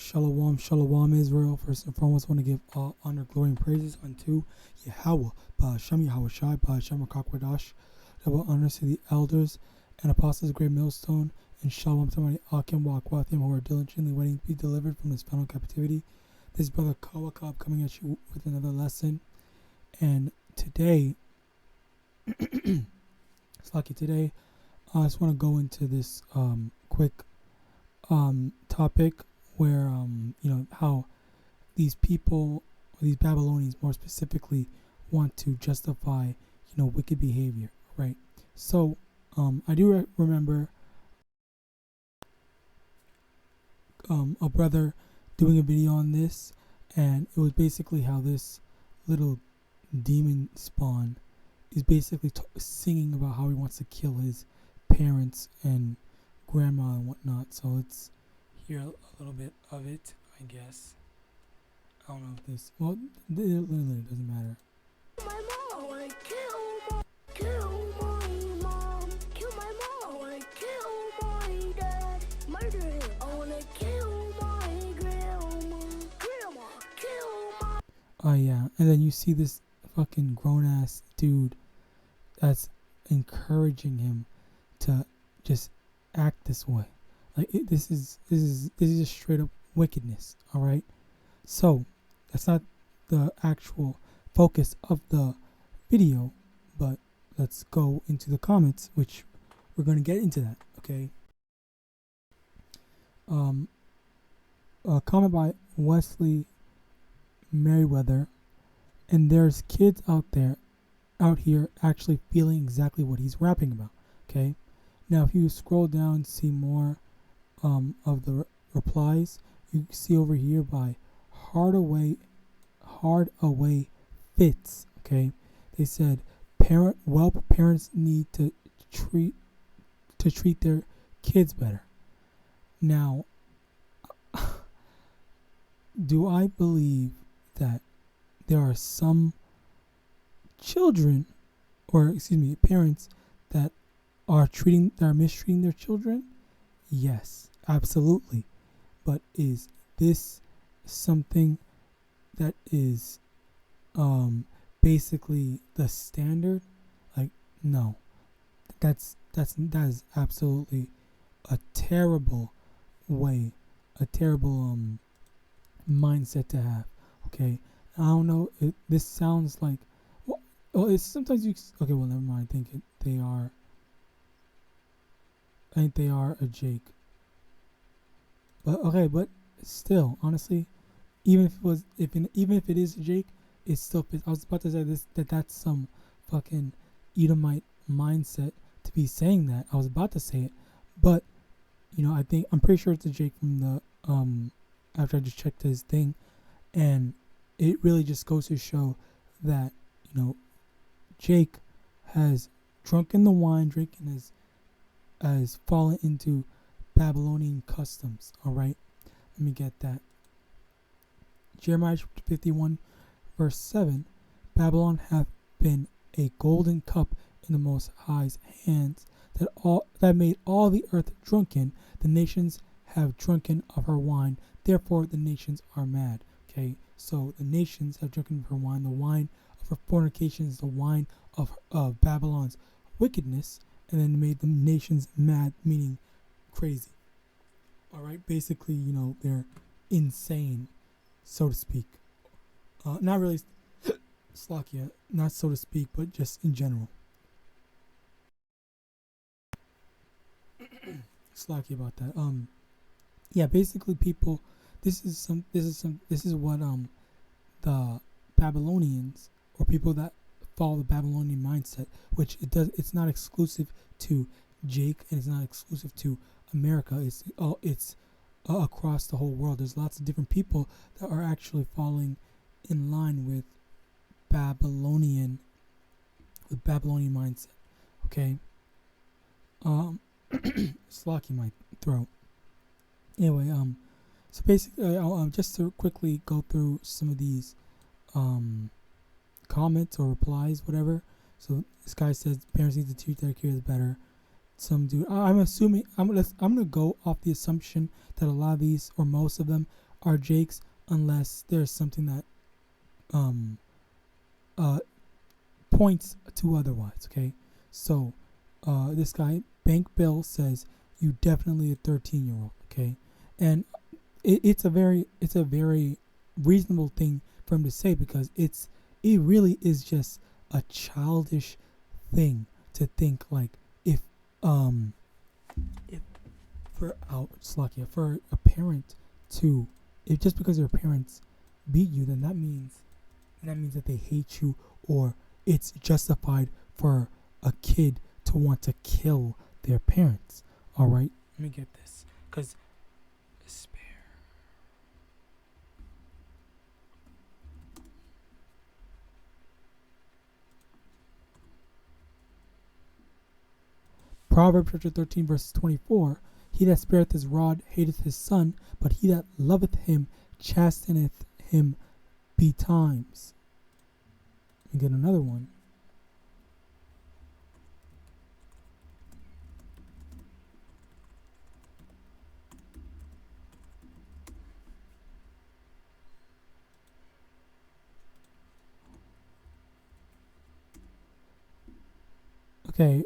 Shalom, shalom, Israel. First and foremost, I want to give all honor, glory, and praises unto Yahawah, YAHAWASHI, YAHAWASHI. Double honors to the elders and apostles of Great Millstone, and shalom to my Akim Wakwathim who are diligently waiting to be delivered from this final captivity. This is Brother Kawakab coming at you with another lesson. And today, today, I just want to go into this quick topic where how these people, or these Babylonians more specifically, want to justify wicked behavior, right? So I do remember a brother doing a video on this, and it was basically how this little demon spawn is basically singing about how he wants to kill his parents and grandma and whatnot. So let's hear a little bit of it, I guess. I don't know if this, well, it literally doesn't matter. My mom, I wanna kill my mom, kill my mom, I wanna kill my dad, murder him, I wanna kill my grandma, kill my... Oh yeah, and then you see this fucking grown-ass dude that's encouraging him to just act this way. Like this is just straight up wickedness. All right, so that's not the actual focus of the video, but let's go into the comments, which we're going to get into that. Okay. A comment by Wesley Merriweather, and there's kids out here actually feeling exactly what he's rapping about. Okay. Now, if you scroll down and see more of the replies, you see over here by Hard Away Fits. Okay, they said parents need to treat their kids better. Now, do I believe that there are some children, or excuse me, parents that are mistreating their children? Yes, absolutely. But is this something that is basically the standard? Like, no. That is absolutely a terrible way, a terrible mindset to have. Okay, I don't know. This sounds like, well, it's sometimes you. Okay, well, never mind. I think they are a Jake. But okay, but still, honestly, even if it is a Jake, it's still. I was about to say that's some fucking Edomite mindset to be saying that. I was about to say it, but I'm pretty sure it's a Jake from the after I just checked his thing, and it really just goes to show that Jake has drunken the wine, has fallen into Babylonian customs. Alright, let me get that. Jeremiah 51 verse 7, Babylon hath been a golden cup in the Most High's hands, that made all the earth drunken. The nations have drunken of her wine, therefore the nations are mad. Okay, so the nations have drunken of her wine. The wine of her fornication is the wine of Babylon's wickedness, and then made the nations mad, meaning crazy. Alright, basically, they're insane, so to speak. Not really Slovakia, not so to speak, but just in general. Slovakia about that. Yeah, basically people, this is what the Babylonians, or people that follow the Babylonian mindset, which it's not exclusive to Jake, and it's not exclusive to America. It's across the whole world. There's lots of different people that are actually falling in line with Babylonian mindset. Okay. Slocky my throat. Anyway, so basically, just to quickly go through some of these comments or replies, whatever. So this guy says parents need to treat their kids better. Some dude, I'm assuming, I'm gonna go off the assumption that a lot of these, or most of them, are jakes unless there's something that points to otherwise. Okay, so this guy Bank Bill says you definitely a 13-year-old. Okay, and it's a very reasonable thing for him to say, because it really is just a childish thing to think, like, if for a parent to, if just because your parents beat you, then that means that they hate you, or it's justified for a kid to want to kill their parents. All right, let me get this, because Proverbs chapter 13 verse 24, he that spareth his rod hateth his son, but he that loveth him chasteneth him betimes. Let me get another one. Okay,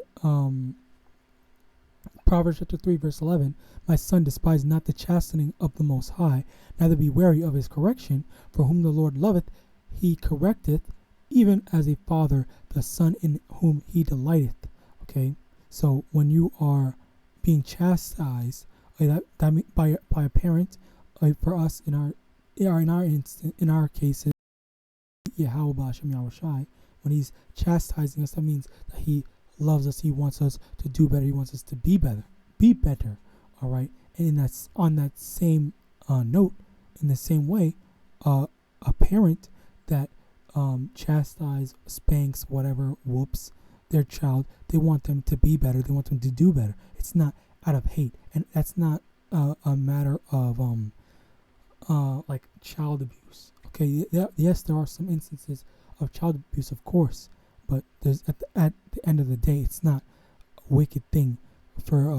Proverbs chapter 3 verse 11, my son, despise not the chastening of the Most High, neither be weary of his correction, for whom the Lord loveth he correcteth, even as a father the son in whom he delighteth. Okay, so when you are being chastised, that by a parent, for us in our cases, YAHAWASHI, when he's chastising us, that means that he loves us. He wants us to do better. He wants us to be better. All right. And on that same note, in the same way, a parent that chastise, spanks, whatever, whoops their child, they want them to be better. They want them to do better. It's not out of hate, and that's not a matter of like child abuse. Okay. Yes, there are some instances of child abuse, of course. But there's at the end of the day, it's not a wicked thing for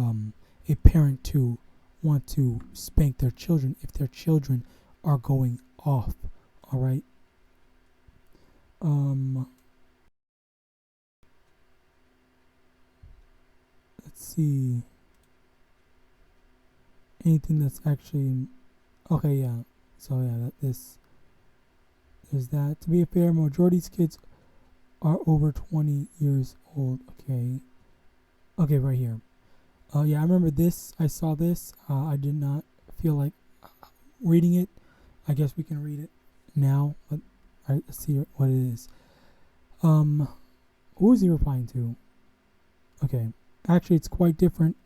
a parent to want to spank their children if their children are going off. All right. Let's see. Anything that's actually okay. Yeah. So yeah, there's that. To be fair, majority of these kids are over 20 years old. Okay, right here. Yeah, I remember this. I saw this. I did not feel like reading it. I guess we can read it now. But let's see what it is. Who is he replying to? Okay, actually, it's quite different.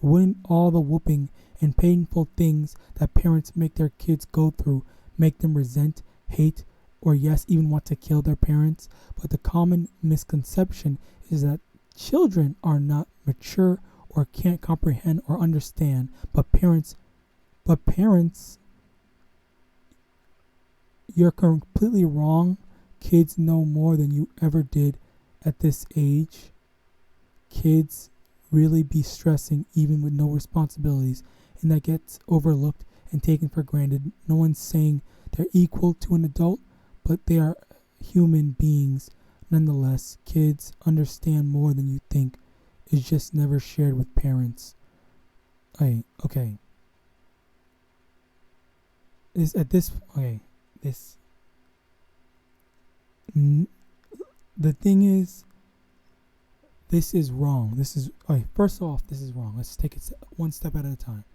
Wouldn't all the whooping and painful things that parents make their kids go through make them resent, hate, or yes, even want to kill their parents? But the common misconception is that children are not mature or can't comprehend or understand, but parents, you're completely wrong. Kids know more than you ever did at this age. Kids really be stressing even with no responsibilities, and that gets overlooked and taken for granted. No one's saying they're equal to an adult, but they are human beings nonetheless. Kids understand more than you think. It's just never shared with parents. Okay. The thing is, this is wrong. First off, this is wrong. Let's take it one step at a time.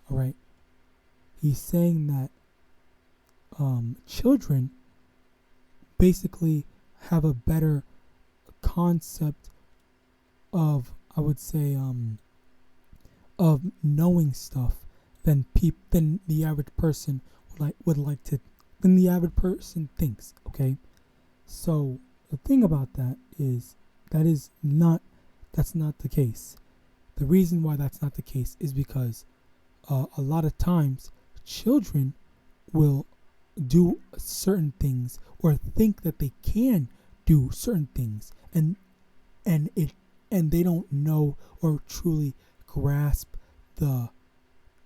All right. He's saying that children basically have a better concept of, I would say, of knowing stuff than the average person than the average person thinks. Okay, so the thing about that is that's not the case. The reason why that's not the case is because a lot of times children will do certain things or think that they can do certain things, and they don't know or truly grasp the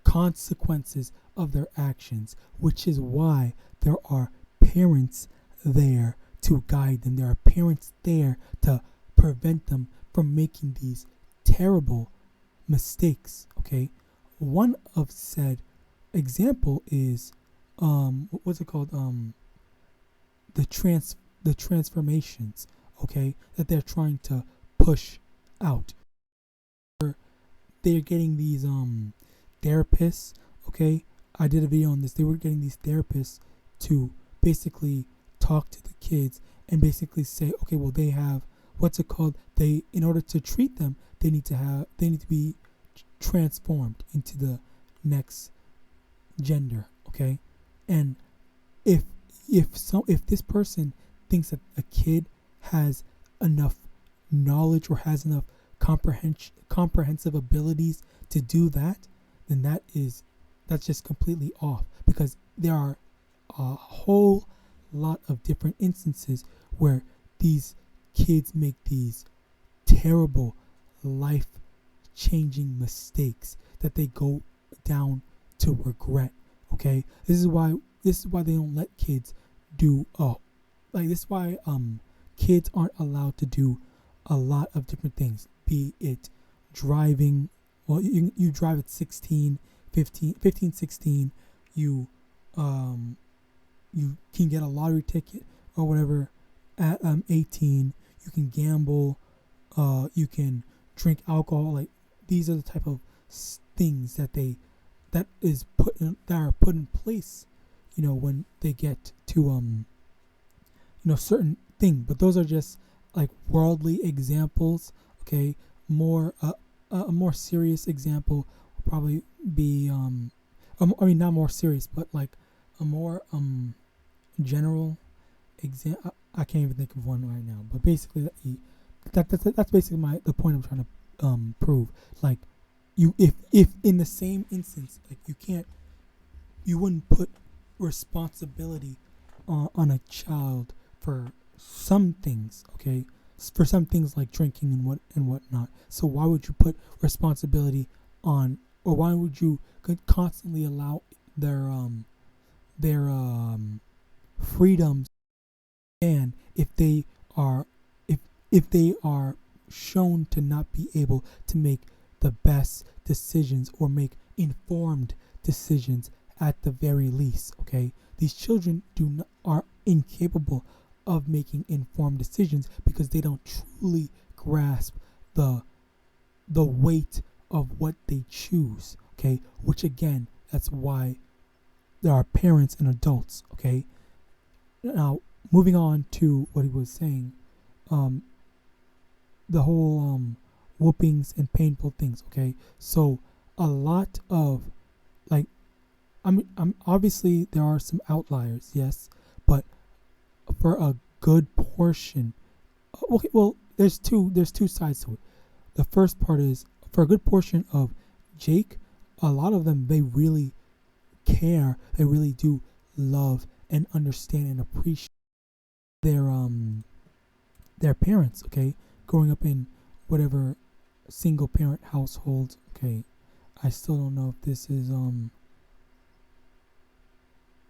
consequences of their actions, which is why there are parents there to guide them. There are parents there to prevent them from making these terrible mistakes. Okay, one of said example is what's it called, the transformations, okay, that they're trying to push out. They're getting these therapists, okay. I did a video on this. They were getting these therapists to basically talk to the kids and basically say, okay, well, they have what's it called, they, in order to treat them, they need to be transformed into the next gender, okay. And if this person thinks that a kid has enough knowledge or has enough comprehensive abilities to do that, then that's just completely off, because there are a whole lot of different instances where these kids make these terrible life-changing mistakes that they go down to regret. Okay, this is why they don't let kids do this is why kids aren't allowed to do a lot of different things, be it driving. Well, you drive at 16, 15, 16, you can get a lottery ticket or whatever at 18. You can gamble, you can drink alcohol. Like, these are the type of things that are put in place, when they get to certain thing. But those are just like worldly examples. Okay, a more serious example will probably be not more serious, but like a more general example. I can't even think of one right now, but basically that's basically the point I'm trying to prove. Like, if in the same instance, like, you wouldn't put responsibility on a child for some things, okay, for some things like drinking and whatnot. So why would you put responsibility on, or why would you constantly allow their freedoms, and if they are shown to not be able to make the best decisions or make informed decisions at the very least, okay? These children are incapable of making informed decisions because they don't truly grasp the weight of what they choose, okay? Which, again, that's why there are parents and adults, okay? Now, moving on to what he was saying, the whole whoopings and painful things, okay? So a lot of, like, I'm obviously there are some outliers, yes, but for a good portion, okay, well, there's two sides to it. The first part is, for a good portion of Jake, a lot of them, they really care, they really do love and understand and appreciate their parents, okay? Growing up in whatever single parent household, okay? I still don't know if this is a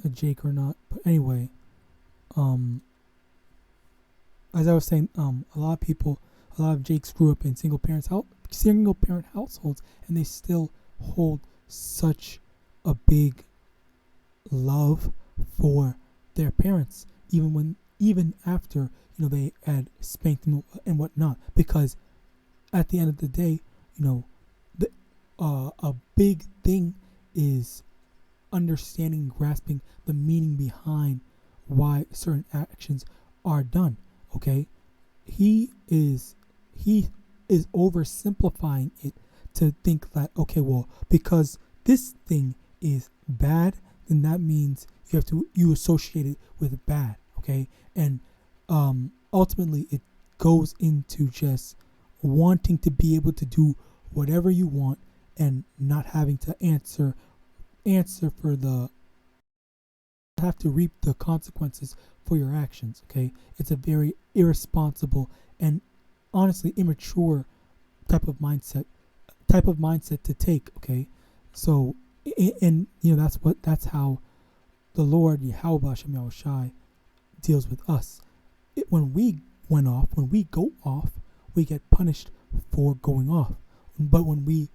Jake or not, but anyway, as I was saying, a lot of Jakes grew up in single parent households, and they still hold such a big love for their parents, even after they had spanked them and whatnot, because at the end of the day, a big thing is understanding and grasping the meaning behind why certain actions are done. Okay, he is oversimplifying it to think that, okay, well, because this thing is bad, then that means you associate it with bad. Okay, and ultimately it goes into just wanting to be able to do whatever you want and not having to answer for have to reap the consequences for your actions. Okay, it's a very irresponsible and honestly immature type of mindset to take. Okay, so and that's how the Lord YAHAWASHI deals with us. When we go off, we get punished for going off. But when we,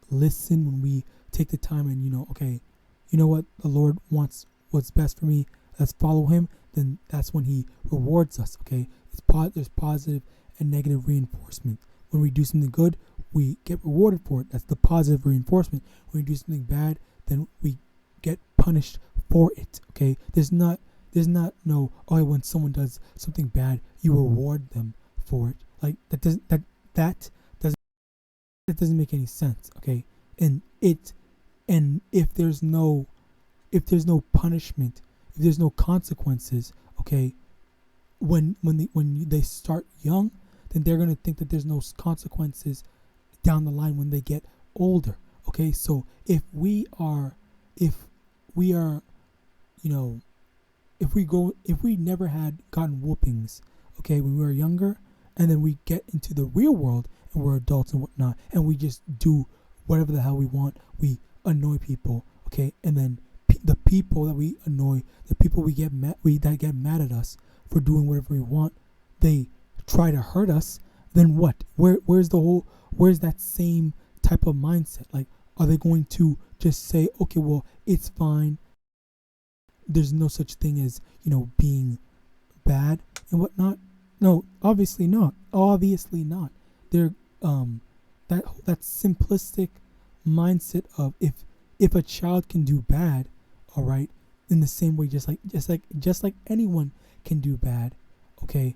listen, when we take the time and, okay, you know what, the Lord wants what's best for me, let's follow him, then that's when he rewards us, okay? There's positive and negative reinforcement. When we do something good, we get rewarded for it. That's the positive reinforcement. When we do something bad, then we get punished for it, okay? There's not no, oh, when someone does something bad, you reward them for it. Like, that doesn't make any sense, okay? And if there's no punishment, if there's no consequences, okay, when they start young, then they're gonna think that there's no consequences down the line when they get older, okay? So if we never had gotten whoopings, okay, when we were younger, and then we get into the real world and we're adults and whatnot, and we just do whatever the hell we want, we annoy people, okay, and then the people that we annoy, the people that get mad at us for doing whatever we want, they try to hurt us, then what? Where's that same type of mindset? Like, are they going to just say, okay, well, it's fine, there's no such thing as, being bad and whatnot? No, obviously not. They're that simplistic mindset of if a child can do bad, all right, in the same way, just like anyone can do bad, okay,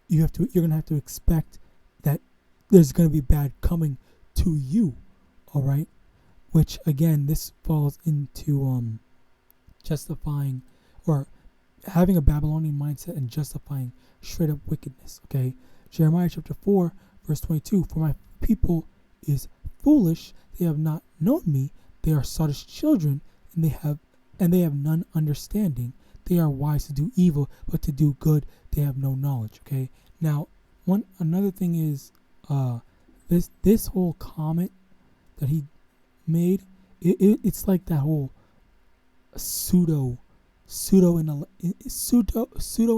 you're gonna have to expect that there's gonna be bad coming to you, all right, which again, this falls into justifying or having a Babylonian mindset and justifying straight up wickedness, okay? Jeremiah chapter 4 verse 22, for my people is foolish, they have not known me, they are sottish children, and they have none understanding. They are wise to do evil, but to do good they have no knowledge, okay? Now, another thing is this whole comment that he made, it's like that whole pseudo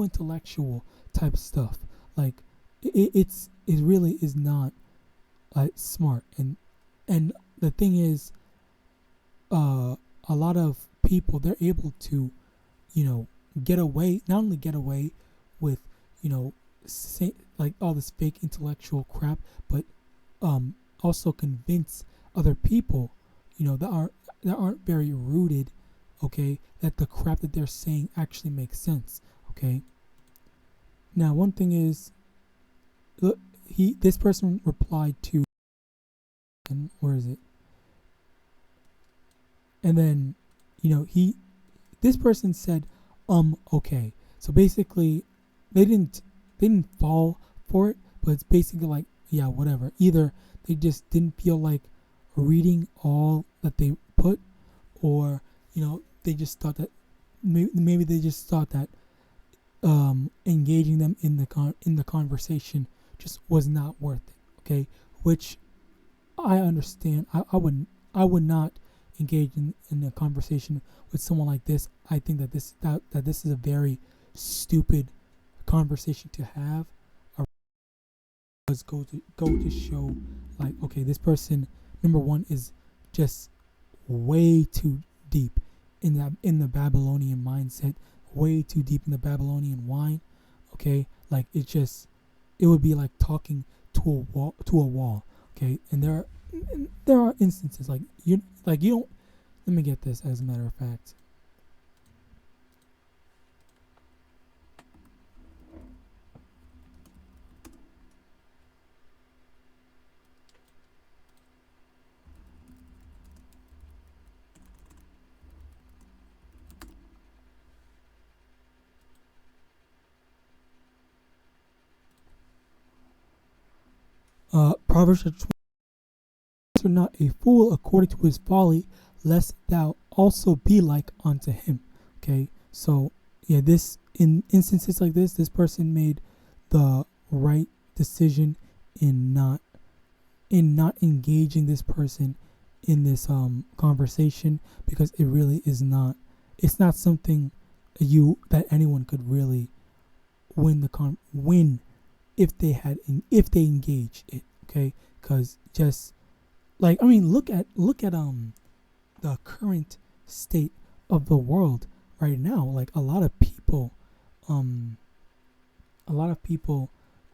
intellectual type stuff. Like, it really is not smart. And the thing is, a lot of people, they're able to, not only get away with, say, like all this fake intellectual crap, but also convince other people, that aren't very rooted, okay, that the crap that they're saying actually makes sense, okay? Now, one thing is, this person replied to, and where is it? And then, this person said, okay. So basically, they didn't fall for it, but it's basically like, yeah, whatever. Either they just didn't feel like reading all that they put, or, they just thought that maybe they just thought that engaging them in the conversation just was not worth it, okay? Which I understand. I would not engage in a conversation with someone like this. I think that this is a very stupid conversation to have. Does go to show, like, okay, this person, number one, is just way too deep in the Babylonian mindset, way too deep in the Babylonian wine, okay? Like, it would be like talking to a wall, okay? And there are instances like you don't. Let me get this, as a matter of fact. Proverbs 20, answer not a fool according to his folly, lest thou also be like unto him. Okay, so yeah, this, in instances like this person made the right decision in not engaging this person in this conversation, because it really is not. It's not something that anyone could really win if they engaged it. Okay, because just like, I mean, look at the current state of the world right now. Like a lot of people, I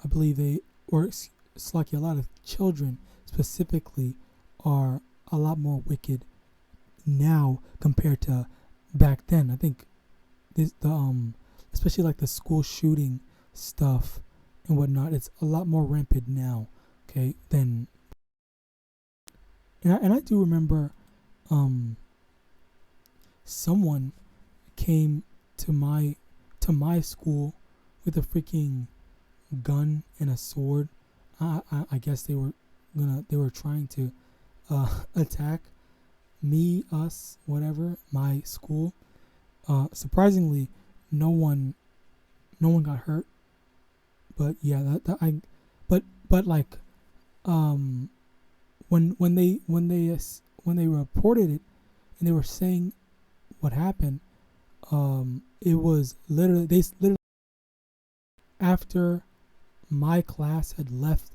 believe a lot of children specifically are a lot more wicked now compared to back then. I think especially like the school shooting stuff and whatnot, it's a lot more rampant now, okay, than and I do remember someone came to my school with a freaking gun and a sword. I guess they were trying to attack me, us, whatever, my school. Surprisingly, no one got hurt. But yeah, but like when they reported it and they were saying what happened, it was literally after my class had left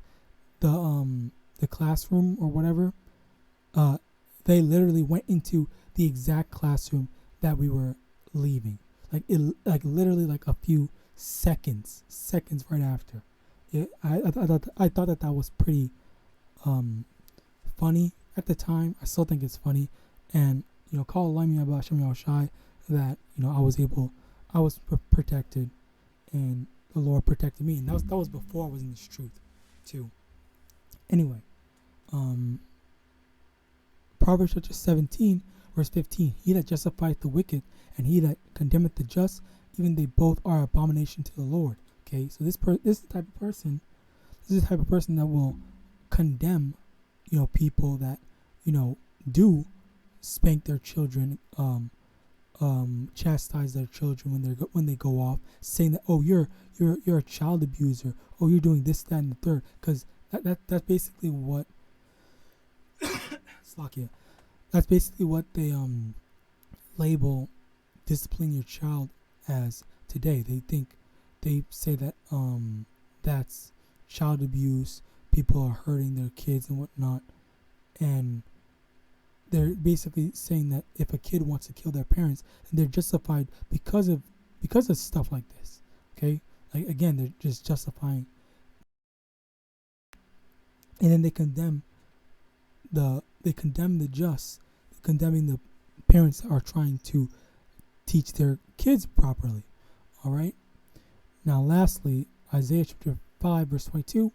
the classroom or whatever, they literally went into the exact classroom that we were leaving. Like literally like a few seconds right after. I thought that was pretty funny at the time. I still think it's funny, and call Allah YAHAWASHI that I was protected, and the Lord protected me, and that was before I was in this truth too. Anyway, Proverbs chapter 17 verse 15: He that justifieth the wicked and he that condemneth the just, even they both are abomination to the Lord. Okay, so this is the type of person that will condemn people that do spank their children, chastise their children when they go off, saying that, oh, you're a child abuser, oh, you're doing this, that, and the third, because that's basically what that's basically what they label disciplining your child as today. They say that that's child abuse, people are hurting their kids and whatnot, and they're basically saying that if a kid wants to kill their parents, then they're justified because of stuff like this. Okay, like again, they're just justifying, and then they condemn the just, condemning the parents that are trying to teach their kids properly. All right. Now, lastly, Isaiah chapter 5 verse 22: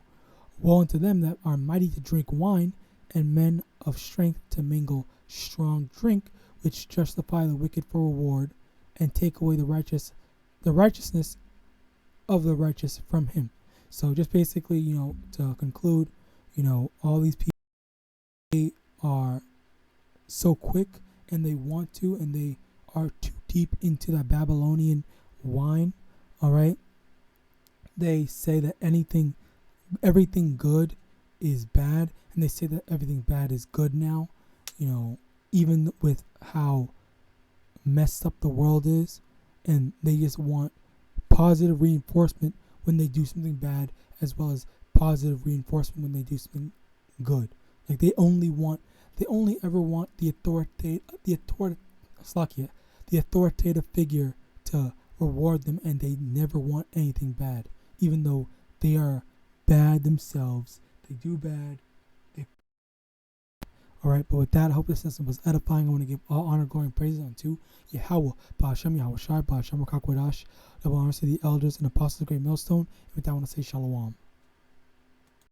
Woe unto them that are mighty to drink wine, and men of strength to mingle strong drink, which justify the wicked for reward, and take away the righteousness of the righteous from him. So just basically, to conclude, all these people, they are so quick, and they want to, and they are too deep into that Babylonian wine. All right. They say that everything good is bad, and they say that everything bad is good now. Even with how messed up the world is, and they just want positive reinforcement when they do something bad, as well as positive reinforcement when they do something good. Like they only ever want the authoritative figure to reward them, and they never want anything bad, even though they are bad themselves. They do bad. Alright, but with that, I hope this lesson was edifying. I want to give all honor, glory, and praises unto Yahawah, Ba'ashem, Yahawashi, Ba'ashem, wcguerkiejejkhkvukefhiuvgyjgukerihu. Double honors to the elders and apostles of Great Millstone. And with that, I want to say Shalom.